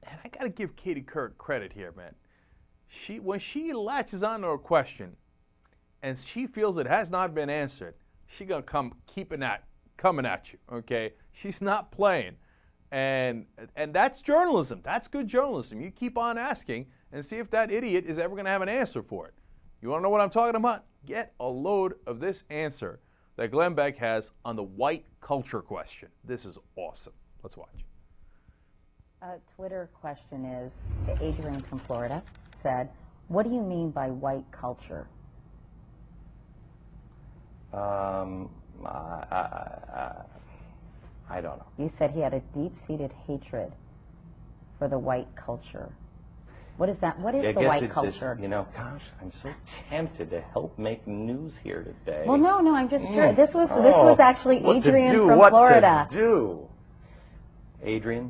and I got to give Katie Couric credit here, man. When she latches onto a question and she feels it has not been answered, she's going to come coming at you, okay? She's not playing. And that's journalism. That's good journalism. You keep on asking and see if that idiot is ever going to have an answer for it. You want to know what I'm talking about? Get a load of this answer that Glenn Beck has on the white culture question. This is awesome. Let's watch. Twitter question is, Adrian from Florida said, what do you mean by white culture? I don't know. You said he had a deep-seated hatred for the white culture. What is that? What is the white culture? Just, gosh, I'm so tempted to help make news here today. Well, no, I'm just curious. This was actually Adrian from Florida. What to do? Adrian,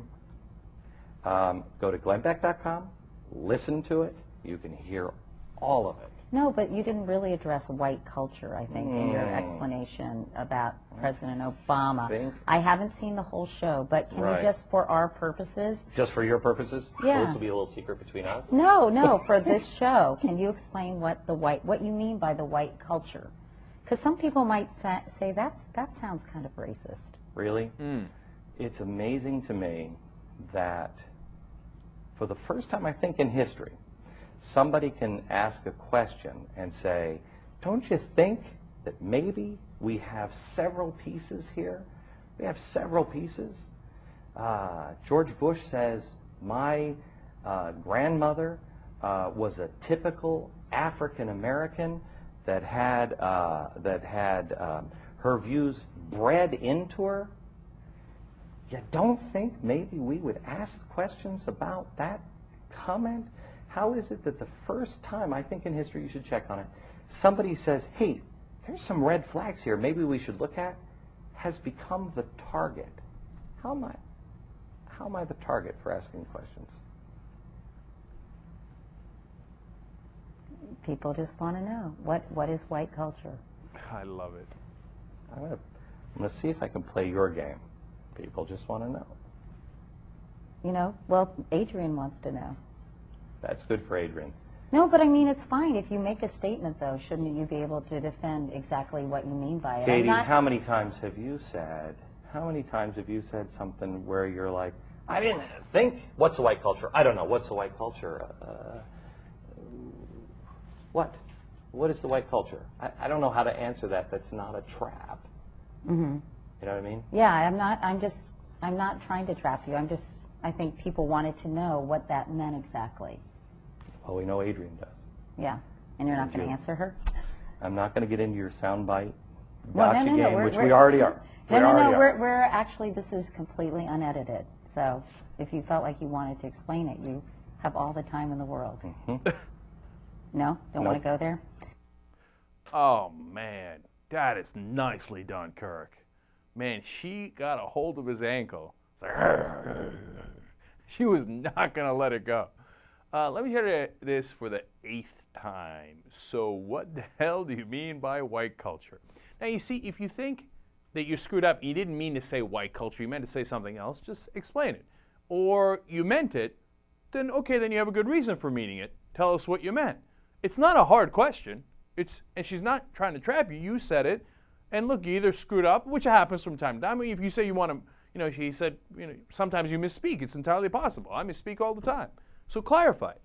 go to glennbeck.com, listen to it. You can hear all of it. No, but you didn't really address white culture, I think, in your explanation about President Obama. I haven't seen the whole show, but can you just, for our purposes... Just for your purposes? Yeah. Well, this will be a little secret between us? No, for this show. Can you explain what you mean by the white culture? Because some people might say that sounds kind of racist. Really? It's amazing to me that for the first time, I think, in history, somebody can ask a question and say, don't you think that maybe we have several pieces here? We have several pieces. George Bush says, my grandmother was a typical African American that had her views bred into her. You don't think maybe we would ask questions about that comment? How is it that the first time, I think in history you should check on it, somebody says, hey, there's some red flags here maybe we should look at, has become the target? How am I the target for asking questions? People just want to know, what is white culture? I love it. I'm going to see if I can play your game. People just want to know. Well, Adrian wants to know. That's good for Adrian. No, but I mean, it's fine. If you make a statement, though, shouldn't you be able to defend exactly what you mean by it? Katie, how many times have you said something where you're like, I didn't think, what's the white culture? I don't know, what's the white culture? What is the white culture? I don't know how to answer that. That's not a trap. Mm-hmm. You know what I mean? Yeah, I'm not trying to trap you. I think people wanted to know what that meant exactly. Well, we know Adrian does. Yeah, and you're not going to answer her? I'm not going to get into your soundbite No, game, which we already are. We're actually, this is completely unedited. So if you felt like you wanted to explain it, you have all the time in the world. Mm-hmm. No? Don't want to go there? Oh, man. That is nicely done, Couric. Man, she got a hold of his ankle. It's like, she was not going to let it go. Let me hear this for the 8th time. So what the hell do you mean by white culture? Now, you see, if you think that you screwed up, you didn't mean to say white culture, you meant to say something else, just explain it. Or you meant it, then okay, then you have a good reason for meaning it. Tell us what you meant. It's not a hard question. And she's not trying to trap you. You said it. And look, you either screwed up, which happens from time to time. I mean, if you say you want to, she said, sometimes you misspeak. It's entirely possible. I misspeak all the time. So clarify it.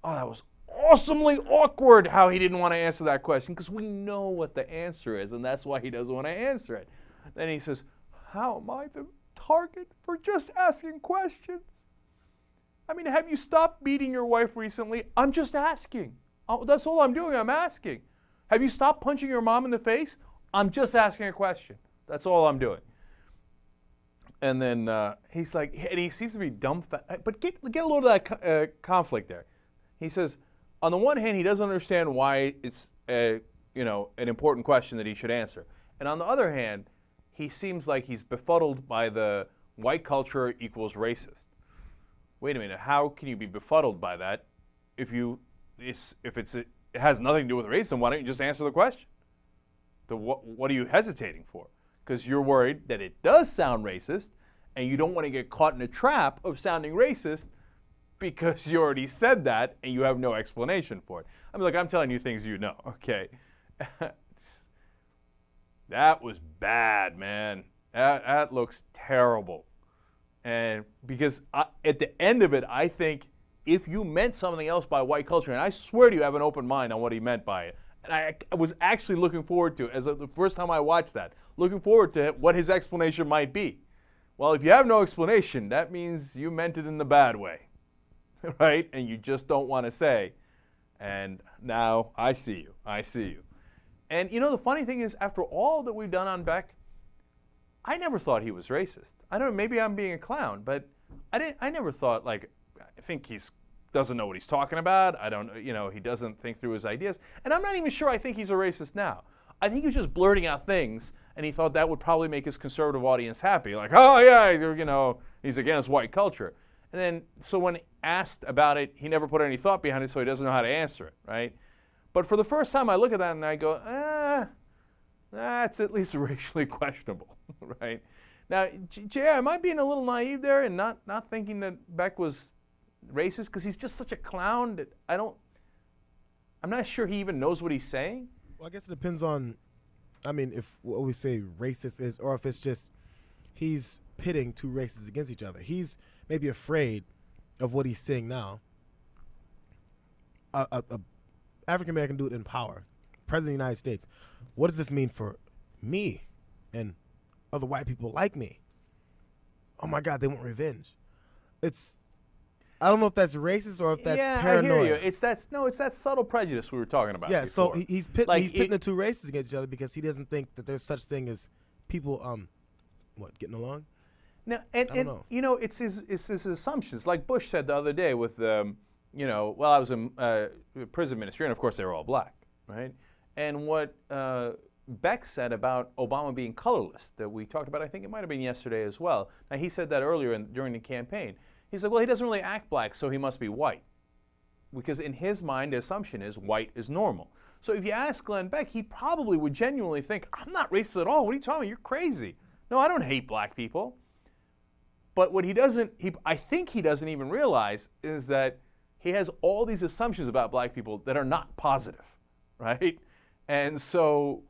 Oh, that was awesomely awkward how he didn't want to answer that question, because we know what the answer is, and that's why he doesn't want to answer it. Then he says, how am I the target for just asking questions? I mean, have you stopped beating your wife recently? I'm just asking. Oh, that's all I'm doing. I'm asking. Have you stopped punching your mom in the face? I'm just asking a question. That's all I'm doing. And then he's like, and he seems to be dumbfounded. But get a load of that conflict there. He says, on the one hand, he doesn't understand why it's an important question that he should answer. And on the other hand, he seems like he's befuddled by the white culture equals racist. Wait a minute, how can you be befuddled by that if it has nothing to do with racism? Why don't you just answer the question? What are you hesitating for? Because you're worried that it does sound racist, and you don't want to get caught in a trap of sounding racist because you already said that and you have no explanation for it. I mean, look, I'm telling you things you know, okay? That was bad, man. That looks terrible. And because at the end of it, I think if you meant something else by white culture, and I swear to you have an open mind on what he meant by it, and I was actually looking forward to, the first time I watched that, looking forward to what his explanation might be. Well, if you have no explanation, that means you meant it in the bad way, right? And you just don't want to say. And now I see you. I see you. And you know, the funny thing is, after all that we've done on Beck, I never thought he was racist. I don't know, maybe I'm being a clown, but I never thought, like, I think he doesn't know what he's talking about. I don't, you know, he doesn't think through his ideas. And I'm not even sure I think he's a racist now. I think he was just blurting out things, and he thought that would probably make his conservative audience happy. Like, oh, yeah, you know, he's against white culture. And then, so when asked about it, he never put any thought behind it, so he doesn't know how to answer it, right? But for the first time, I look at that and I go, that's at least racially questionable, right? Now, JR, am I being a little naive there and not thinking that Beck was racist? Because he's just such a clown that I'm not sure he even knows what he's saying. Well, I guess it depends on, I mean, if what we say racist is, or if it's just he's pitting two races against each other. He's maybe afraid of what he's saying now. A African-American dude in power, President of the United States. What does this mean for me and other white people like me? Oh my God, they want revenge. I don't know if that's racist or if that's paranoia. I hear you. It's that subtle prejudice we were talking about. Yeah, before. so he's pitting the two races against each other because he doesn't think that there's such thing as people getting along. Now, and you know, it's his assumptions. Like Bush said the other day with you know, well, I was in prison ministry, and of course they were all black, right? And what Beck said about Obama being colorless, that we talked about, I think it might have been yesterday as well. Now, he said that earlier during the campaign. He said, well, he doesn't really act black, so he must be white. Because in his mind, the assumption is white is normal. So if you ask Glenn Beck, he probably would genuinely think, I'm not racist at all. What are you talking about? You're crazy. No, I don't hate black people. But what I think he doesn't even realize is that he has all these assumptions about black people that are not positive, right? And so,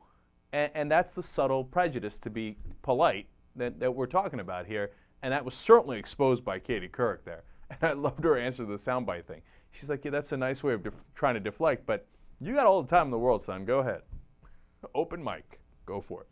and that's the subtle prejudice, to be polite, that we're talking about here. And that was certainly exposed by Katie Couric there. And I loved her answer to the soundbite thing. She's like, yeah, that's a nice way of trying to deflect, but you got all the time in the world, son. Go ahead. Open mic. Go for it.